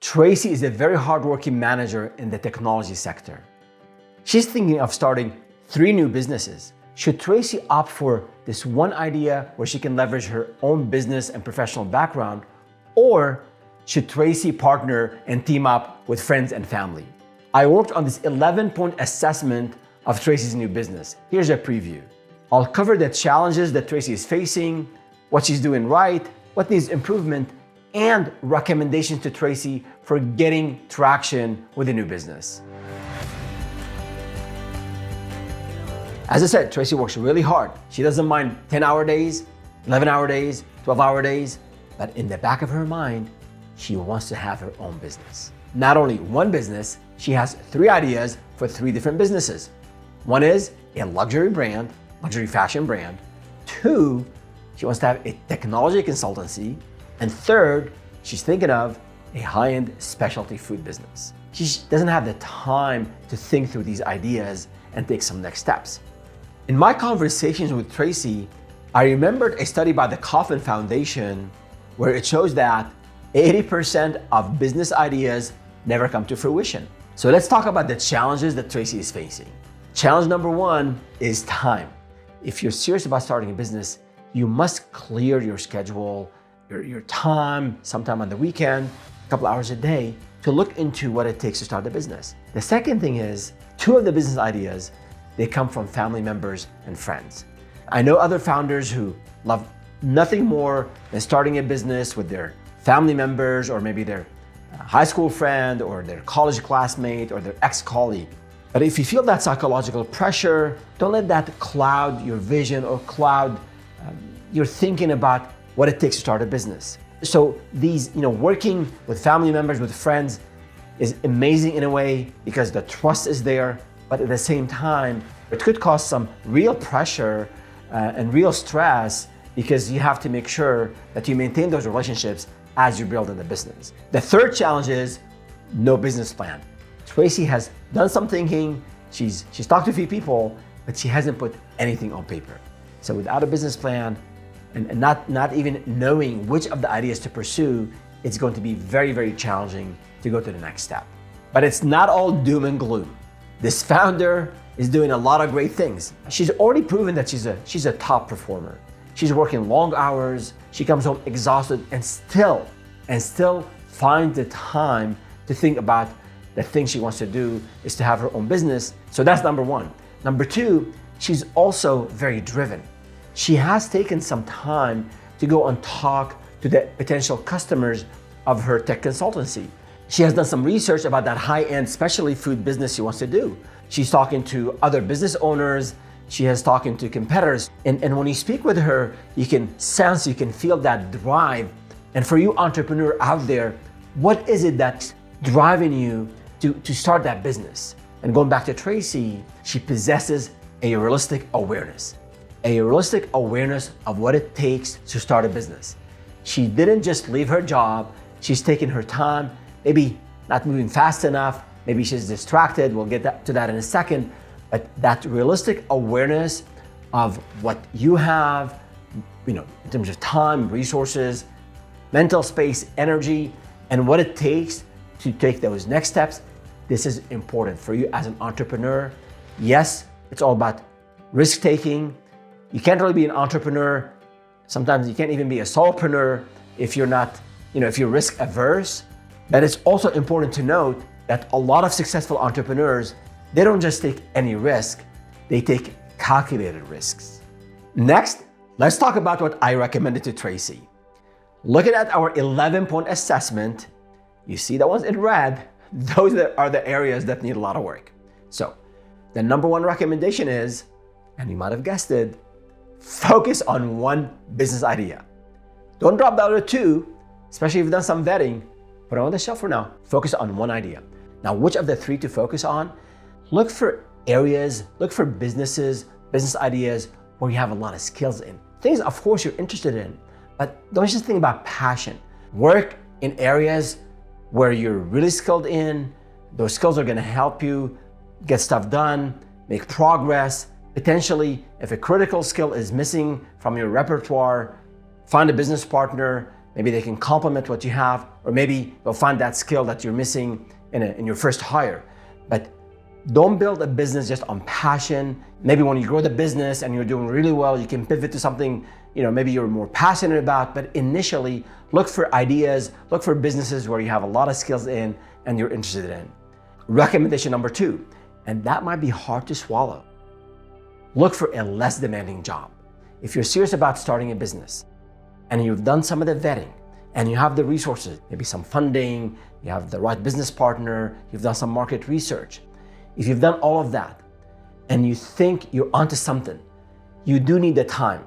Tracy is a very hardworking manager in the technology sector. She's thinking of starting 3 new businesses. Should Tracy opt for this one idea where she can leverage her own business and professional background, or should Tracy partner and team up with friends and family? I worked on this 11-point assessment of Tracy's new business. Here's a preview. I'll cover the challenges that Tracy is facing, what she's doing right, what needs improvement, and recommendations to Tracy for getting traction with a new business. As I said, Tracy works really hard. She doesn't mind 10-hour days, 11-hour days, 12-hour days, but in the back of her mind, she wants to have her own business. Not only one business, she has 3 ideas for 3 different businesses. One is a luxury brand, luxury fashion brand. 2, she wants to have a technology consultancy. And 3rd, she's thinking of a high-end specialty food business. She doesn't have the time to think through these ideas and take some next steps. In my conversations with Tracy, I remembered a study by the Kauffman Foundation where it shows that 80% of business ideas never come to fruition. So let's talk about the challenges that Tracy is facing. Challenge number 1 is time. If you're serious about starting a business, you must clear your schedule, your time, sometime on the weekend, a couple hours a day, to look into what it takes to start a business. The second thing is, 2 of the business ideas, they come from family members and friends. I know other founders who love nothing more than starting a business with their family members, or maybe their high school friend, or their college classmate, or their ex-colleague. But if you feel that psychological pressure, don't let that cloud your vision or cloud your thinking about what it takes to start a business. So these, working with family members, with friends, is amazing in a way because the trust is there, but at the same time, it could cause some real pressure and real stress because you have to make sure that you maintain those relationships as you build in the business. The 3rd challenge is no business plan. Tracy has done some thinking, she's talked to a few people, but she hasn't put anything on paper. So without a business plan and not even knowing which of the ideas to pursue, it's going to be very, very challenging to go to the next step. But it's not all doom and gloom. This founder is doing a lot of great things. She's already proven that she's a top performer. She's working long hours, she comes home exhausted and still finds the time to think about the thing she wants to do is to have her own business. So that's number 1. Number 2, she's also very driven. She has taken some time to go and talk to the potential customers of her tech consultancy. She has done some research about that high-end specialty food business she wants to do. She's talking to other business owners. She has talking to competitors. And when you speak with her, you can sense, you can feel that drive. And for you entrepreneur out there, what is it that's driving you to start that business? And going back to Tracy, she possesses a realistic awareness of what it takes to start a business. She didn't just leave her job. She's taken her time, maybe not moving fast enough, maybe she's distracted. We'll get to that in a second. But that realistic awareness of what you have, in terms of time, resources, mental space, energy, and what it takes to take those next steps, this is important for you as an entrepreneur. Yes, it's all about risk-taking. You can't really be an entrepreneur. Sometimes you can't even be a solopreneur if you're not, if you're risk averse. But it's also important to note that a lot of successful entrepreneurs, they don't just take any risk, they take calculated risks. Next, let's talk about what I recommended to Tracy. Looking at our 11-point assessment, you see the ones in red, those are the areas that need a lot of work. So the number 1 recommendation is, and you might have guessed it, focus on one business idea. Don't drop the other 2, especially if you've done some vetting. Put it on the shelf for now. Focus on one idea. Now, which of the 3 to focus on? Look for areas, look for businesses, business ideas where you have a lot of skills in. Things, of course, you're interested in, but don't just think about passion. Work in areas where you're really skilled in. Those skills are gonna help you get stuff done, make progress. Potentially, if a critical skill is missing from your repertoire, find a business partner Maybe they can complement what you have, or maybe they'll find that skill that you're missing in your first hire. But don't build a business just on passion. Maybe when you grow the business and you're doing really well, you can pivot to something, maybe you're more passionate about, but initially look for ideas, look for businesses where you have a lot of skills in and you're interested in. Recommendation number 2, and that might be hard to swallow. Look for a less demanding job. If you're serious about starting a business and you've done some of the vetting and you have the resources, maybe some funding, you have the right business partner, you've done some market research. If you've done all of that and you think you're onto something, you do need the time.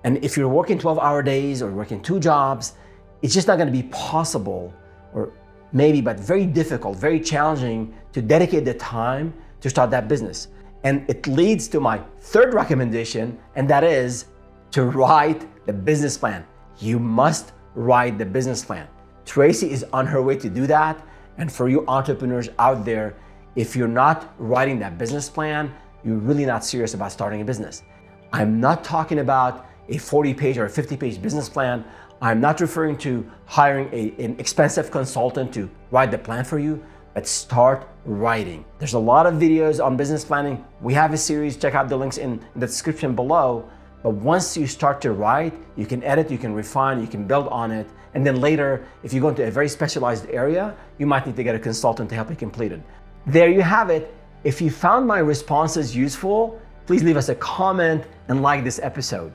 And if you're working 12-hour days or working 2 jobs, it's just not going to be possible, or maybe, but very difficult, very challenging to dedicate the time to start that business. And it leads to my 3rd recommendation, and that is to write the business plan. You must write the business plan. Tracy is on her way to do that. And for you entrepreneurs out there, if you're not writing that business plan, you're really not serious about starting a business. I'm not talking about a 40-page or a 50-page business plan. I'm not referring to hiring an expensive consultant to write the plan for you, but start writing. There's a lot of videos on business planning. We have a series, check out the links in the description below. But once you start to write, you can edit, you can refine, you can build on it. And then later, if you go into a very specialized area, you might need to get a consultant to help you complete it. There you have it. If you found my responses useful, please leave us a comment and like this episode.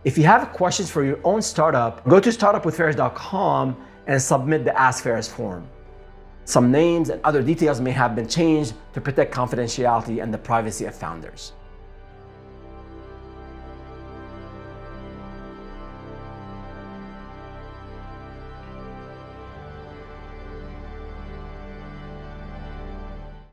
If you have questions for your own startup, go to startupwithferris.com and submit the Ask Ferris form. Some names and other details may have been changed to protect confidentiality and the privacy of founders.